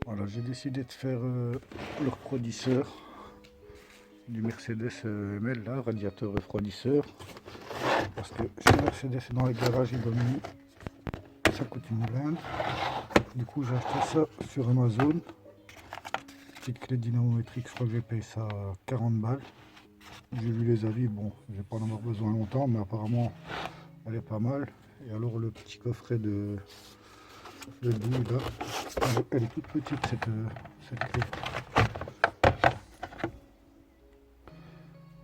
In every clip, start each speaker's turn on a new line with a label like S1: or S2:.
S1: Voilà, j'ai décidé de faire le refroidisseur du Mercedes ML, là, radiateur refroidisseur. Parce que chez Mercedes, dans les garages, ils donnent mis, ça coûte une blinde. Du coup, j'ai acheté ça sur Amazon. Petite clé dynamométrique, je crois que j'ai payé ça 40 balles. J'ai vu les avis, bon, je vais pas en avoir besoin longtemps, mais apparemment, elle est pas mal. Et alors, le petit coffret de douille, là, elle est toute petite, cette clé.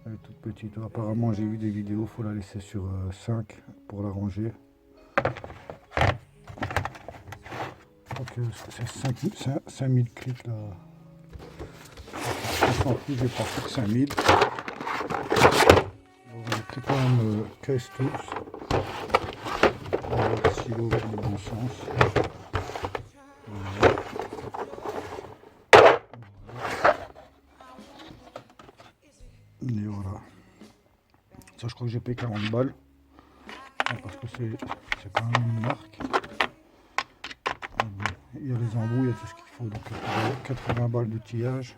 S1: Elle est toute petite. Apparemment, j'ai vu des vidéos, il faut la laisser sur 5 pour la ranger. Donc, c'est 5000 clics là. En plus, je vais pas faire 5000. On va quand même caisse tous. On va voir s'il va dans le bon sens. Voilà. Et voilà. Ça, je crois que j'ai payé 40 balles. Parce que c'est quand même une marque. Il y a les embouts, il y a tout ce qu'il faut. Donc 80 balles d'outillage.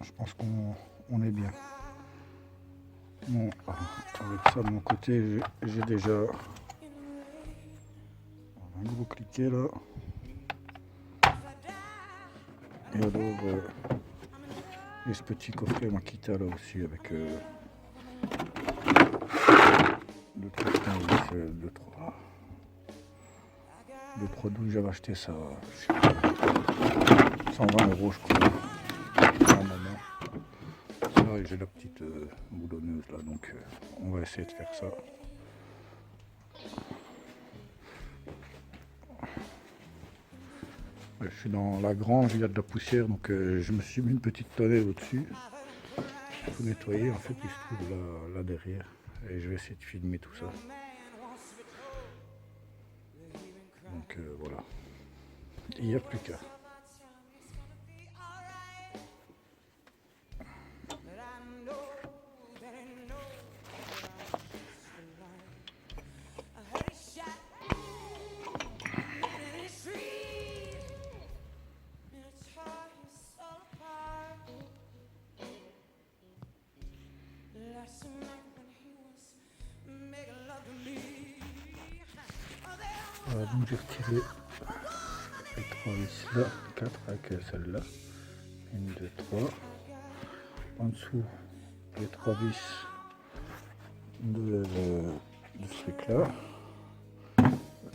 S1: Je pense qu'on est bien. Bon, avec ça de mon côté, j'ai déjà un gros cliquet là. Et alors, il y a ce petit coffret Makita là aussi avec 2-3 douilles. J'avais acheté ça, je sais pas, 120 € je crois. Ça, et j'ai la petite boulonneuse là, donc on va essayer de faire ça. Je suis dans la grange, il y a de la poussière, donc je me suis mis une petite tonnelle au-dessus. Il faut nettoyer, en fait, il se trouve là derrière. Et je vais essayer de filmer tout ça. Donc voilà. Il n'y a plus qu'à. Voilà, donc j'ai retiré les 3 vis là, 4 avec celle-là. 1, 2, 3. En dessous, les 3 vis de ce truc là.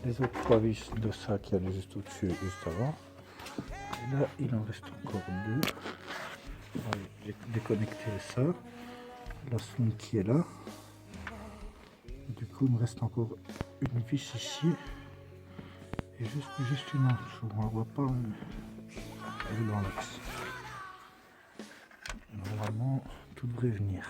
S1: Les autres 3 vis de ça qui allaient juste au-dessus, juste avant. Et là, il en reste encore 2. J'ai déconnecté ça. La sonde qui est là. Du coup, il me reste encore une vis ici. Et juste une en dessous. On ne voit pas, elle est dans l'axe. Normalement, tout devrait venir.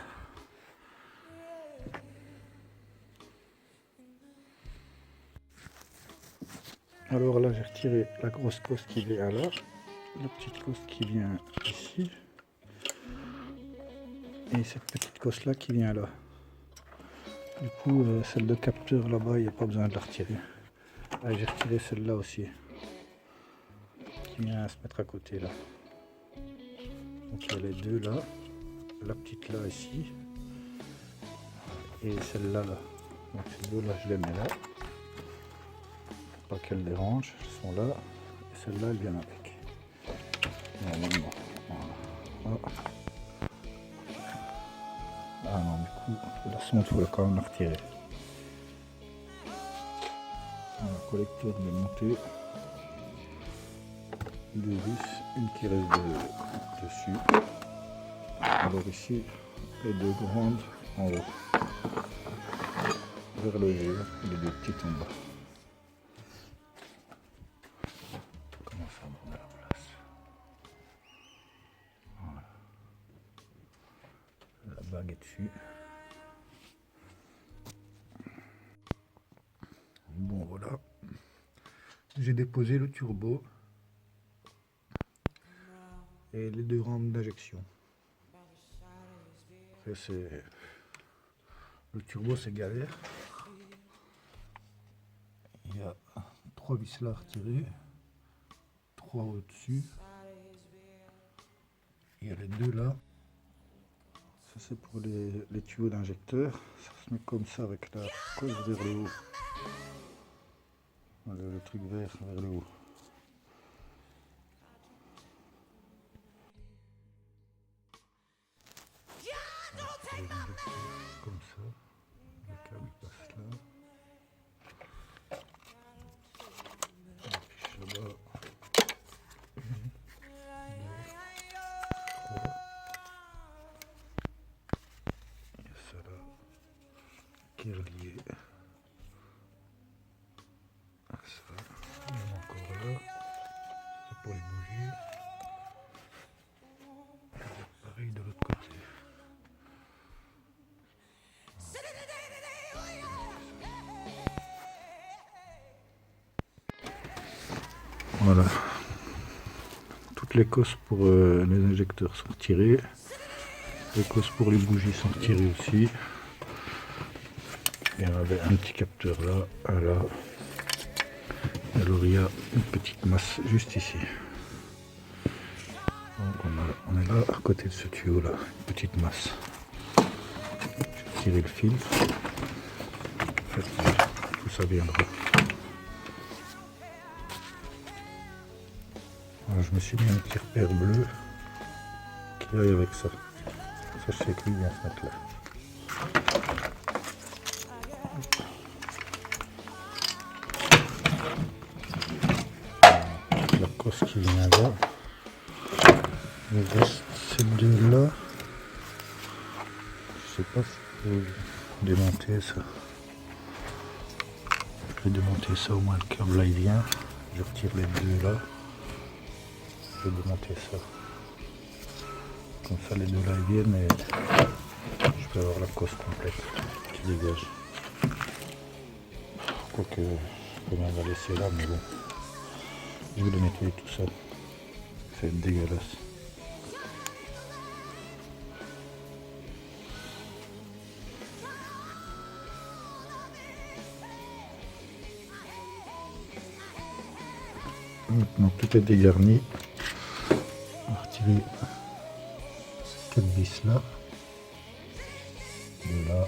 S1: Alors là, j'ai retiré la grosse coste qui vient là. La petite coste qui vient ici. Et cette petite coste là qui vient là. Du coup, celle de capteur là-bas, il n'y a pas besoin de la retirer. Ah, j'ai retiré celle-là aussi, qui vient à se mettre à côté là. Donc il y a les deux là, la petite là ici, et celle-là là. Donc ces deux là, je les mets là, pas qu'elles dérangent, elles sont là, et celle-là, elle vient avec. Normalement, voilà. Ah non, du coup, la sonde, il faut quand même la retirer. Le collecteur de montée, 2 vis, une qui reste dessus. Alors ici, les 2 grandes en haut, vers le G, et les 2 petites en bas. Comment ça monte à la place? Voilà. La bague est dessus. Bon voilà, j'ai déposé le turbo et les 2 rampes d'injection. Le turbo, c'est galère. Il y a 3 vis là à retirer. 3 au-dessus. Il y a les deux là. Ça c'est pour les tuyaux d'injecteur. Ça se met comme ça avec la cosse vers le haut. Voilà, le truc vert vers le haut. Comme ça. Le câble passe là. Là-bas. 1, 2, 3. Il y a ça là qui est relié à ça. Il y en a encore là. C'est pour les bougies. Pareil de l'autre côté. Voilà. Toutes les cosses pour les injecteurs sont retirées. Les cosses pour les bougies sont retirées aussi. Il y avait un petit capteur là, un là. Et alors il y a une petite masse juste ici. Donc on est là à côté de ce tuyau là, une petite masse. Je vais tirer le fil. En fait, tout ça viendra. Alors, je me suis mis un petit repère bleu qui aille avec ça. Ça, je sais que lui vient se mettre là. La cosse qui vient là. Il reste ces deux là. Je sais pas si je peux démonter ça. Je vais démonter ça, au moins le câble là il vient. Je retire les deux là. Je vais démonter ça. Comme ça les deux là ils viennent et je peux avoir la cosse complète qui dégage. Quoique je peux même la laisser là, mais bon. Je vais le nettoyer tout ça. C'est dégueulasse. Maintenant tout est dégarni. On va retirer ces 4 vis là. De là.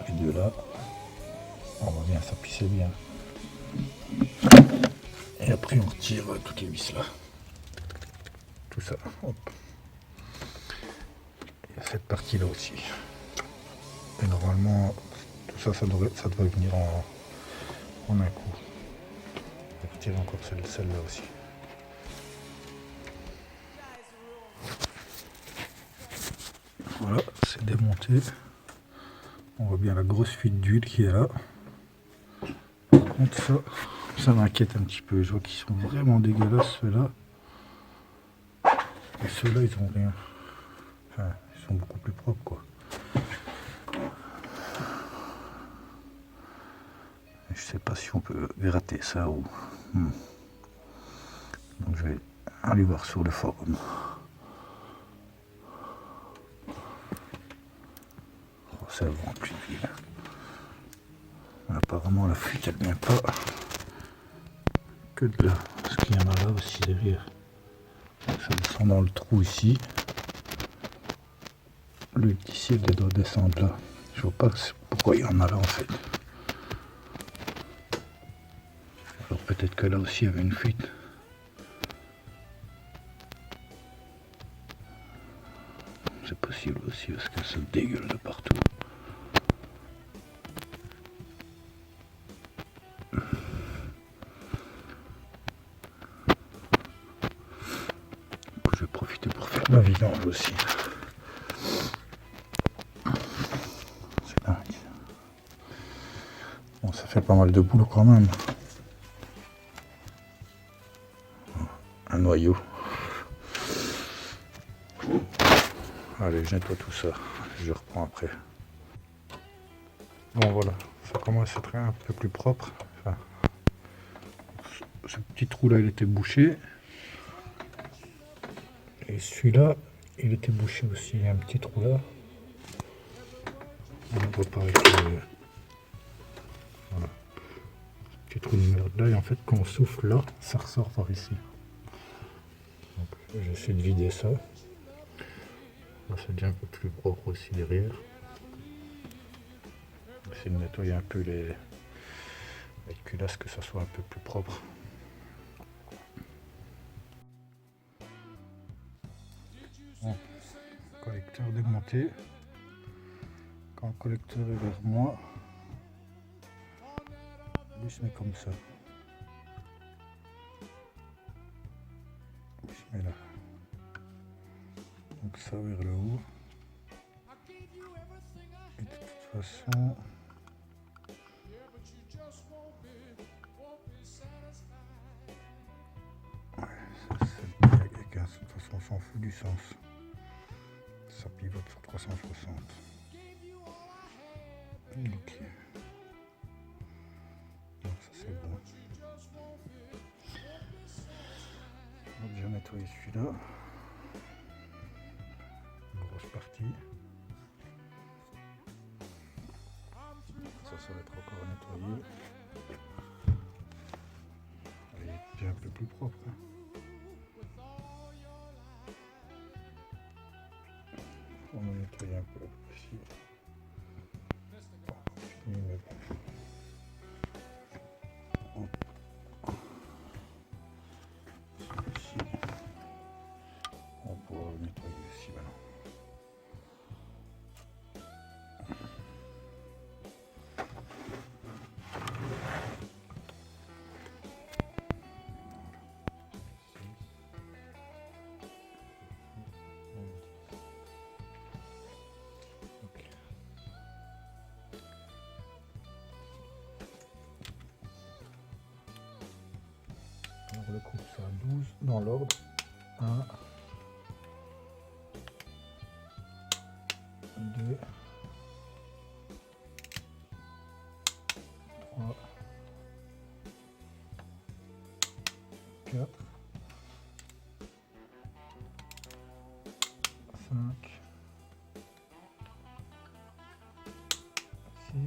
S1: Et de là. On voit bien, ça pissait bien. Et après on retire toutes les vis là. Tout ça. Hop. Il y a cette partie là aussi. Et normalement tout ça, ça devrait venir en un coup. Je vais retirer encore celle-là aussi. Voilà, c'est démonté. On voit bien la grosse fuite d'huile qui est là. Par contre ça m'inquiète un petit peu. Je vois qu'ils sont vraiment dégueulasses ceux-là. Et ceux-là ils ont rien. Enfin, ils sont beaucoup plus propres quoi. Je sais pas si on peut gratter ça ou... Donc je vais aller voir sur le forum. Oh, ça va en plus vite. Apparemment la fuite elle vient pas que de là. Parce qu'il y en a là aussi derrière. Ça descend dans le trou ici. L'huile d'ici elle doit descendre là. Je vois pas pourquoi il y en a là en fait. Alors peut-être que là aussi il y avait une fuite. C'est possible aussi parce que ça dégueule de partout. Je vais profiter pour faire ma vidange aussi. C'est dingue. Bon, ça fait pas mal de boulot quand même. Un noyau. Allez, je nettoie tout ça. Je reprends après. Bon voilà, ça commence à être un peu plus propre. Enfin, ce petit trou là, il était bouché. Et celui-là, il était bouché aussi. Il y a un petit trou là. On voit pas avec le... Voilà. petit trou de merde là, et en fait quand on souffle là, ça ressort par ici. Donc j'essaie de vider ça. Là c'est déjà un peu plus propre aussi derrière. J'essaie de nettoyer un peu les culasses, que ça soit un peu plus propre. Bon, collecteur démonté. Quand le collecteur est vers moi, lui je mets comme ça. Je mets là. Donc ça vers le haut. Et de toute façon, ouais, ça c'est avec de toute façon on s'en fout du sens. Ça pivote sur 360. Ok. Donc ça c'est bon. On va déjà nettoyer celui-là. Une grosse partie. Ça va être encore nettoyé. Elle est déjà un peu plus propre. Hein. On va nettoyer un peu ici. Mais bon. Ici. On va pouvoir le nettoyer ici maintenant. On le coupe ça à 12 dans l'ordre. 1, 2, 3, 4, 5, 6,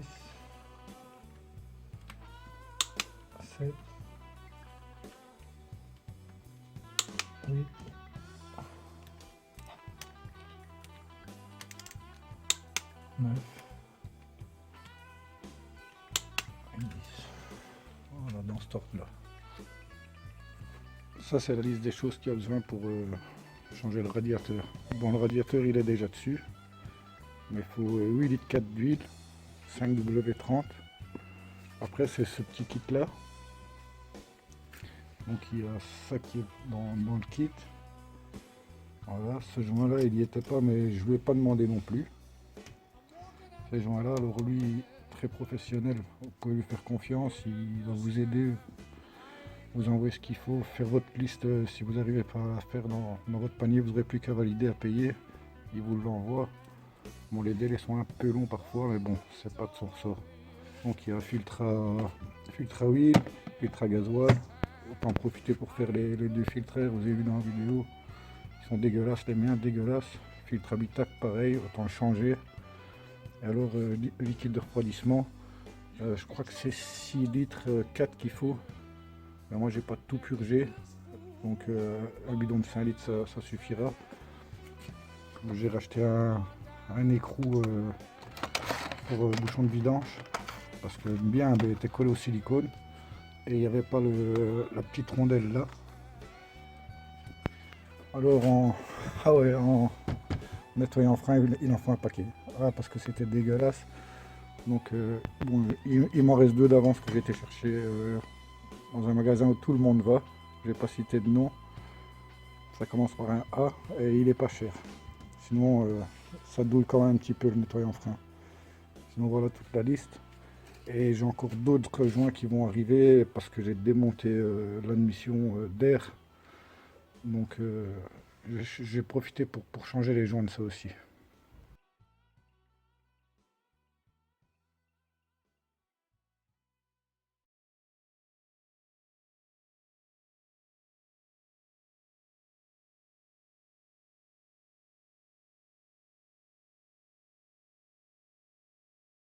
S1: 7, 8, 9 et 10. Voilà, dans ce ordre-là. Ça, c'est la liste des choses qu'il y a besoin pour changer le radiateur. Bon, le radiateur, il est déjà dessus. Mais il faut 8 litres 4 d'huile, 5W30. Après, c'est ce petit kit-là. Donc, il y a ça qui est dans le kit. Voilà, ce joint-là, il n'y était pas, mais je ne lui ai pas demandé non plus. Ces joints-là, alors lui, très professionnel, vous pouvez lui faire confiance, il va vous aider, vous envoyer ce qu'il faut, faire votre liste. Si vous n'arrivez pas à faire dans votre panier, vous n'aurez plus qu'à valider, à payer, il vous l'envoie. Bon, les délais sont un peu longs parfois, mais bon, c'est pas de son ressort. Donc il y a filtre à huile, filtre à gasoil. Autant en profiter pour faire les deux filtraires, vous avez vu dans la vidéo. Ils sont dégueulasses, les miens dégueulasses. Filtre habitacle pareil, autant le changer. Et alors liquide de refroidissement, je crois que c'est 6 litres 4 qu'il faut. Mais moi j'ai pas tout purgé. Donc un bidon de 5 litres ça suffira. J'ai racheté un écrou pour bouchon de vidange. Parce que le bien était collé au silicone. Et il n'y avait pas la petite rondelle là. Alors en nettoyant le frein, il en faut un paquet. Ah, parce que c'était dégueulasse. Donc bon, il m'en reste 2 d'avance que j'ai été chercher dans un magasin où tout le monde va. Je vais pas citer de nom. Ça commence par un A et il est pas cher. Sinon ça douille quand même un petit peu le nettoyant frein. Sinon voilà toute la liste. Et j'ai encore d'autres joints qui vont arriver parce que j'ai démonté l'admission d'air. Donc j'ai profité pour changer les joints de ça aussi.